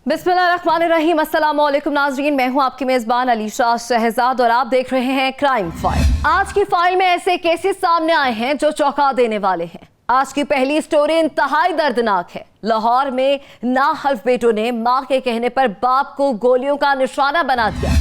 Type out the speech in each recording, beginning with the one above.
बिस्मिल्लाहिर्रहमानिर्रहीम, अस्सलाम वालेकुम नाज़रीन, मैं हूं आपकी मेज़बान अलीशा शहजाद और आप देख रहे हैं क्राइम फाइल। आज की फाइल में ऐसे केसेस सामने आए हैं जो चौंका देने वाले हैं। आज की पहली स्टोरी इंतहाई दर्दनाक है। लाहौर में नाहल्फ बेटों ने मां के कहने पर बाप को गोलियों का निशाना बना दिया।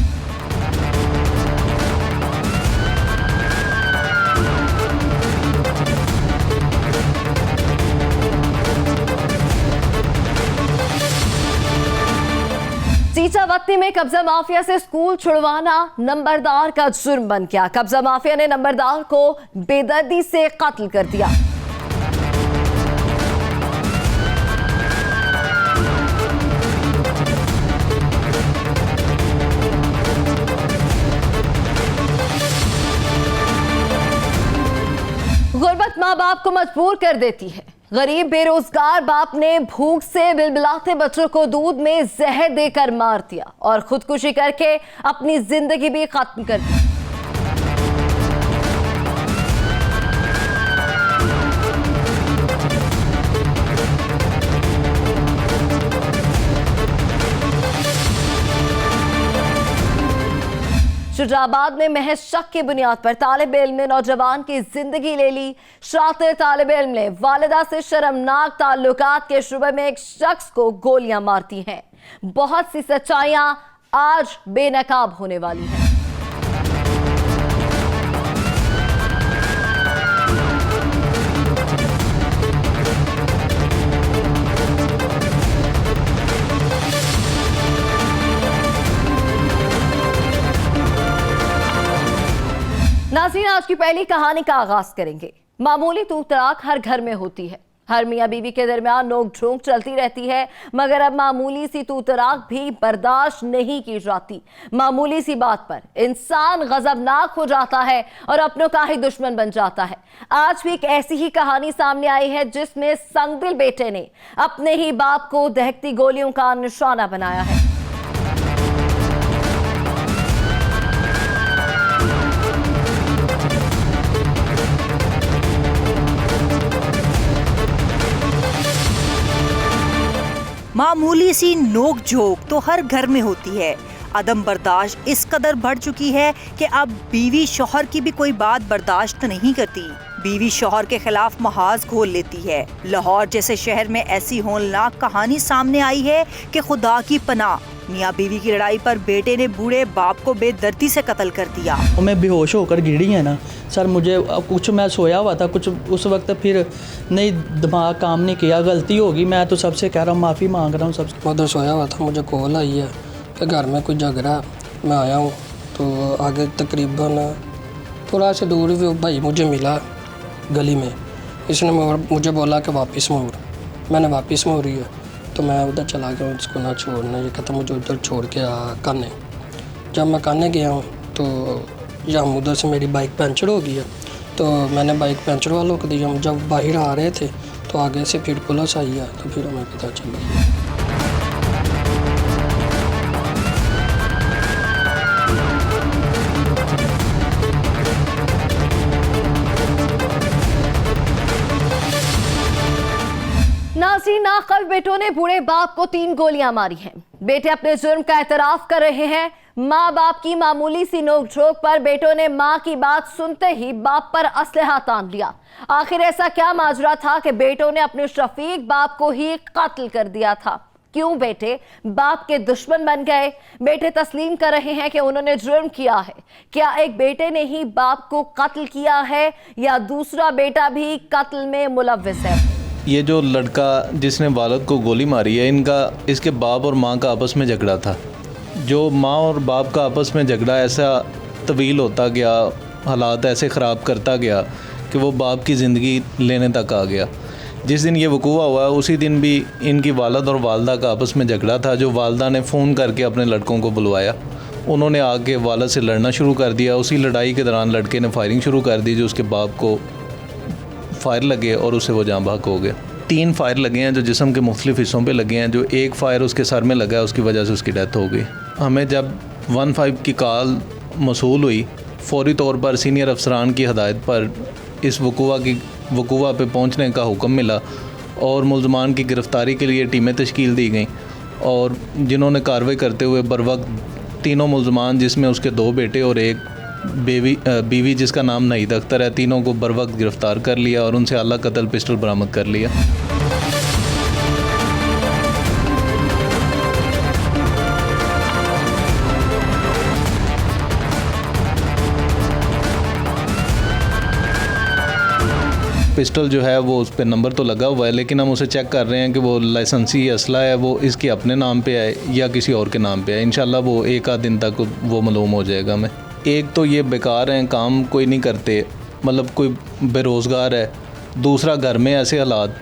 चीचावतनी में कब्जा माफिया से स्कूल छुड़वाना नंबरदार का जुर्म बन गया। कब्जा माफिया ने नंबरदार को बेदर्दी से कत्ल कर दिया। गुर्बत माँ बाप को मजबूर कर देती है। गरीब बेरोजगार बाप ने भूख से बिलबिलाते बच्चों को दूध में जहर देकर मार दिया और खुदकुशी करके अपनी जिंदगी भी खत्म कर दी। शुजाबाद में महज शक की बुनियाद पर तालिब इल्म ने नौजवान की जिंदगी ले ली। शातिर तालिब इल्म ने वालिदा से शर्मनाक ताल्लुकात के शुबे में एक शख्स को गोलियां मारती हैं। बहुत सी सच्चाइयां आज बेनकाब होने वाली हैं। नाज़रीन, आज की पहली कहानी का आगाज करेंगे। मामूली तू तलाक हर घर में होती है। हर मियाँ बीवी के दरमियान नोक झोंक चलती रहती है, मगर अब मामूली सी तू तलाक भी बर्दाश्त नहीं की जाती। मामूली सी बात पर इंसान गजबनाक हो जाता है और अपनों का ही दुश्मन बन जाता है। आज भी एक ऐसी ही कहानी सामने आई है जिसमें संगदिल बेटे ने अपने ही बाप को दहकती गोलियों का निशाना बनाया है। मामूली सी नोक झोंक तो हर घर में होती है। अदम बर्दाश्त इस कदर बढ़ चुकी है कि अब बीवी शौहर की भी कोई बात बर्दाश्त नहीं करती। बीवी शौहर के खिलाफ महाज खोल लेती है। लाहौर जैसे शहर में ऐसी होलनाक कहानी सामने आई है कि खुदा की पनाह। मियाँ बीवी की लड़ाई पर बेटे ने बूढ़े बाप को बेदर्दी से कत्ल कर दिया। मैं बेहोश होकर गिरी है ना सर, मुझे कुछ मैं सोया हुआ था, कुछ उस वक्त फिर नहीं दिमाग काम नहीं किया, गलती होगी। मैं तो सबसे कह रहा हूँ, माफ़ी मांग रहा हूँ सबसे। उधर सोया हुआ था, मुझे कॉल आई है कि घर में कोई झगड़ा है। मैं आया हूँ तो आगे तकरीबन थोड़ा से दूर भी भाई मुझे मिला गली में। इसने मुझे बोला कि वापस मोड़। मैंने वापस मोड़ी है तो मैं उधर चला गया, उसको ना छोड़ना। ये कहता मुझे उधर छोड़ के आ काने। जब मैं काने गया हूँ तो यहाँ उधर से मेरी बाइक पंचर हो गई है, तो मैंने बाइक पंचर वालों को दी। हम जब बाहर आ रहे थे तो आगे से फिर पुलिस आई है, तो फिर हमें पता चला। नाज़रीन, नाकल बेटों ने बूढ़े बाप को 3 गोलियां मारी हैं। बेटे अपने जुर्म का एतराफ कर रहे हैं। माँ बाप की मामूली सी नोकझोंक पर बेटों ने माँ की बात सुनते ही बाप पर असलहा तान लिया। आखिर ऐसा क्या माजरा था कि बेटों ने अपने शफीक बाप को ही कत्ल कर दिया था? क्यों बेटे बाप के दुश्मन बन गए? बेटे तस्लीम कर रहे हैं कि उन्होंने जुर्म किया है। क्या एक बेटे ने ही बाप को कत्ल किया है या दूसरा बेटा भी कत्ल में मुलव्विस है? ये जो लड़का जिसने वालिद को गोली मारी है, इसके बाप और माँ का आपस में झगड़ा था। जो माँ और बाप का आपस में झगड़ा ऐसा तवील होता गया, हालात ऐसे ख़राब करता गया कि वो बाप की ज़िंदगी लेने तक आ गया। जिस दिन ये वकूआ हुआ उसी दिन भी इनकी वालिद और वालदा का आपस में झगड़ा था। जो वालदा ने फ़ोन करके अपने लड़कों को बुलवाया, उन्होंने आके वालिद से लड़ना शुरू कर दिया। उसी लड़ाई के दौरान लड़के ने फायरिंग शुरू कर दी, जो उसके बाप को फायर लगे और उससे वो जाँ बहक हो गया। 3 फायर लगे हैं जो जिस्म के मुख्तलिफ़ हिस्सों पे लगे हैं। जो एक फ़ायर उसके सर में लगा है, उसकी वजह से उसकी डेथ हो गई। हमें जब 15 की कॉल मौसूल हुई, फौरी तौर पर सीनियर अफसरान की हदायत पर इस वकूआ पे पहुंचने का हुक्म मिला और मुल्ज़मान की गिरफ़्तारी के लिए टीमें तश्कील दी गईं और जिन्होंने कार्रवाई करते हुए बर वक्त तीनों मुल्ज़मान, जिसमें उसके 2 बेटे और एक बीवी जिसका नाम नईद अख्तर है, तीनों को बर वक्त गिरफ़्तार कर लिया और उनसे आला कत्ल पिस्टल बरामद कर लिया। पिस्टल जो है वो उस पर नंबर तो लगा हुआ है, लेकिन हम उसे चेक कर रहे हैं कि वो लाइसेंसी असला है वो इसके अपने नाम पे है या किसी और के नाम पे है। इंशाल्लाह वो एक आध दिन तक वो मालूम हो जाएगा हमें। एक तो ये बेकार हैं, काम कोई नहीं करते, मतलब कोई बेरोज़गार है, दूसरा घर में ऐसे हालात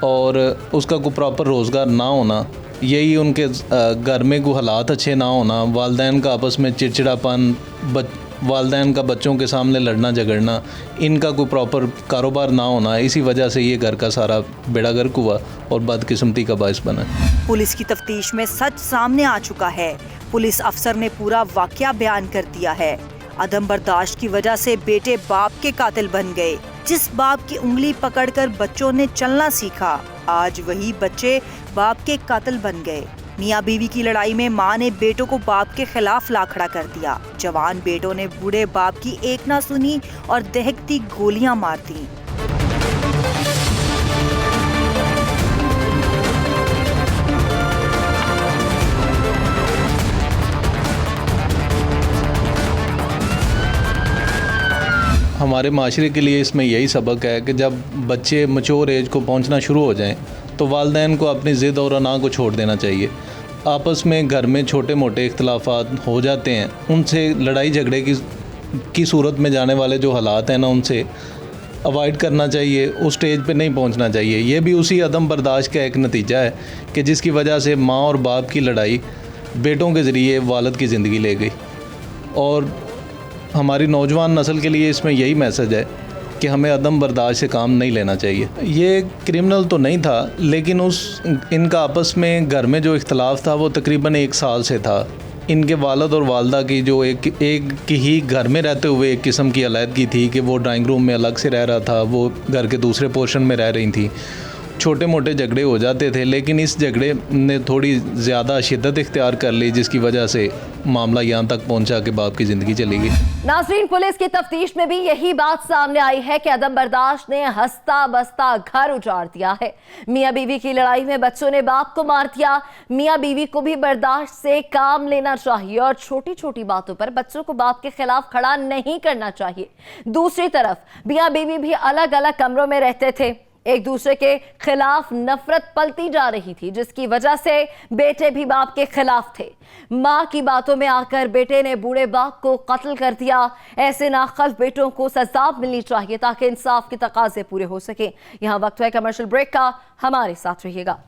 और उसका कोई प्रॉपर रोज़गार ना होना, यही उनके घर में कोई हालात अच्छे ना होना, वालिदैन का आपस में चिड़चिड़ापन, वालिदैन का बच्चों के सामने लड़ना झगड़ना, इनका कोई प्रॉपर कारोबार ना होना, इसी वजह से ये घर का सारा बेड़ा गर्क हुआ और बदकिस्मती का बायस बना। पुलिस की तफ्तीश में सच सामने आ चुका है। पुलिस अफसर ने पूरा वाकया बयान कर दिया है। अदम बर्दाश्त की वजह से बेटे बाप के कातिल बन गए। जिस बाप की उंगली पकड़कर बच्चों ने चलना सीखा, आज वही बच्चे बाप के कातिल बन गए। मियाँ बीवी की लड़ाई में माँ ने बेटों को बाप के खिलाफ ला खड़ा कर दिया। जवान बेटों ने बूढ़े बाप की एक ना सुनी और दहकती गोलियां मार दी। हमारे माशरे के लिए इसमें यही सबक है कि जब बच्चे मैच्योर एज को पहुंचना शुरू हो जाएं तो वालिदैन को अपनी ज़िद और अना को छोड़ देना चाहिए। आपस में घर में छोटे मोटे इख्तलाफात हो जाते हैं, उनसे लड़ाई झगड़े की सूरत में जाने वाले जो हालात हैं ना, उनसे अवॉइड करना चाहिए, उस स्टेज पे नहीं पहुंचना चाहिए। ये भी उसी अदम बर्दाश्त का एक नतीजा है कि जिसकी वजह से माँ और बाप की लड़ाई बेटों के ज़रिए वालिद की ज़िंदगी ले गई। और हमारी नौजवान नस्ल के लिए इसमें यही मैसेज है कि हमें अदम बर्दाश्त से काम नहीं लेना चाहिए। ये क्रिमिनल तो नहीं था, लेकिन इनका आपस में घर में जो इख्तलाफ था वो तकरीबन 1 साल से था। इनके वालिद और वालदा की जो एक ही घर में रहते हुए एक किस्म की अलहदगी थी कि वो ड्राइंग रूम में अलग से रह रहा था, वो घर के दूसरे पोर्शन में रह रही थी। छोटे मोटे झगड़े हो जाते थे, लेकिन इस झगड़े ने थोड़ी ज़्यादा शिद्दत इख्तियार कर ली, जिसकी वजह से मामला यहाँ तक पहुँचा कि बाप की ज़िंदगी चली गई। नाज़रीन, पुलिस की तफ्तीश में भी यही बात सामने आई है कि अदम बर्दाश्त ने हंसता बसता घर उजाड़ दिया है। मियाँ बीवी की लड़ाई में बच्चों ने बाप को मार दिया। मियाँ बीवी को भी बर्दाश्त से काम लेना चाहिए और छोटी छोटी बातों पर बच्चों को बाप के खिलाफ खड़ा नहीं करना चाहिए। दूसरी तरफ मियाँ बीवी भी अलग अलग कमरों में रहते थे, एक दूसरे के खिलाफ नफरत पलती जा रही थी, जिसकी वजह से बेटे भी बाप के खिलाफ थे। मां की बातों में आकर बेटे ने बूढ़े बाप को कत्ल कर दिया। ऐसे नाखफ बेटों को सजा मिलनी चाहिए ताकि इंसाफ के तकाजे पूरे हो सके। यहां वक्त है कमर्शियल ब्रेक का, हमारे साथ रहिएगा।